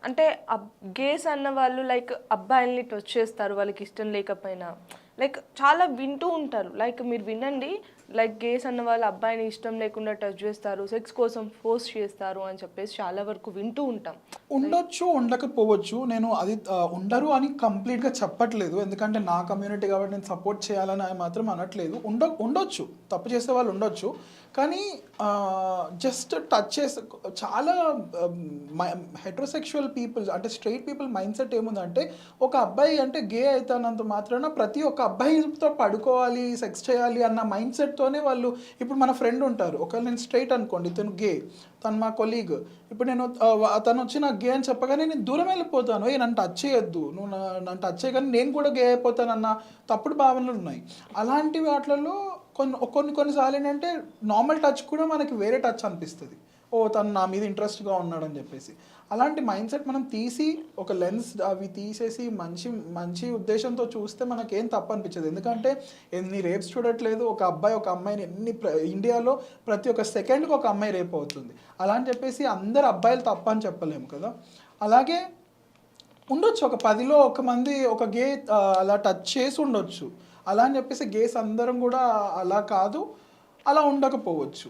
అంటే గేస్ అన్న వాళ్ళు లైక్ అబ్బాయిల్ని టచ్ చేస్తారు వాళ్ళకి ఇష్టం లేకపోయినా, లైక్ చాలా వింటూ ఉంటారు. లైక్ మీరు వినండి, లైక్ గేస్ అన్న వాళ్ళు అబ్బాయిని ఇష్టం లేకుండా టచ్ చేస్తారు, సెక్స్ కోసం ఫోర్స్ చేస్తారు అని చెప్పేసి చాలా వరకు వింటూ ఉంటాం. ఉండొచ్చు, ఉండకపోవచ్చు. నేను అది ఉండరు అని కంప్లీట్‌గా చెప్పట్లేదు. ఎందుకంటే నా కమ్యూనిటీ కాబట్టి నేను సపోర్ట్ చేయాలని మాత్రం అనట్లేదు. ఉండొచ్చు. తప్పు చేసేవాళ్ళు ఉండొచ్చు. కానీ జస్ట్ టచ్ చేసి చాలా హెటెరోసెక్షువల్ పీపుల్స్ అంటే స్ట్రెయిట్ పీపుల్ మైండ్‌సెట్ ఏముందంటే ఒక అబ్బాయి అంటే గే అయితన్నంత మాత్రాన ప్రతి ఒక్క అబ్బాయితో పడుకోవాలి, సెక్స్ చేయాలి అన్న మైండ్‌సెట్‌తోనే వాళ్ళు ఇప్పుడు మన ఫ్రెండ్ ఉంటారు. ఒకవేళ నేను స్ట్రెయిట్ అనుకోండి, ఇతను గే, తను మా కొలీగ్. ఇప్పుడు నేను తను వచ్చి నాకు గే అని చెప్పగానే నేను దూరం వెళ్ళిపోతాను. ఏ నన్ను టచ్ చేయొద్దు, నువ్వు నన్ను టచ్ చేయగానే నేను కూడా గే అయిపోతానన్న తప్పుడు భావనలు ఉన్నాయి. అలాంటి వాటిలలో కొన్నిసార్లు ఏంటంటే నార్మల్ టచ్ కూడా మనకి వేరే టచ్ అనిపిస్తుంది. ఓ తను నా మీద ఇంట్రెస్ట్గా ఉన్నాడని చెప్పేసి. అలాంటి మైండ్ సెట్ మనం తీసి ఒక లెన్స్ అవి తీసేసి మంచి మంచి ఉద్దేశంతో చూస్తే మనకేం తప్పు అనిపించదు. ఎందుకంటే ఎన్ని రేప్స్ చూడట్లేదు, ఒక అబ్బాయి ఒక అమ్మాయిని ఇండియాలో ప్రతి ఒక్క సెకండ్కి ఒక అమ్మాయి రేప్ అవుతుంది. అలా అని చెప్పేసి అందరు అబ్బాయిలు తప్ప అని చెప్పలేము కదా. అలాగే ఉండొచ్చు ఒక 10లో ఒక మంది ఒక గే అలా టచ్ చేసి ఉండొచ్చు. అలా అని చెప్పేసి గేస్ అందరం కూడా అలా కాదు, అలా ఉండకపోవచ్చు.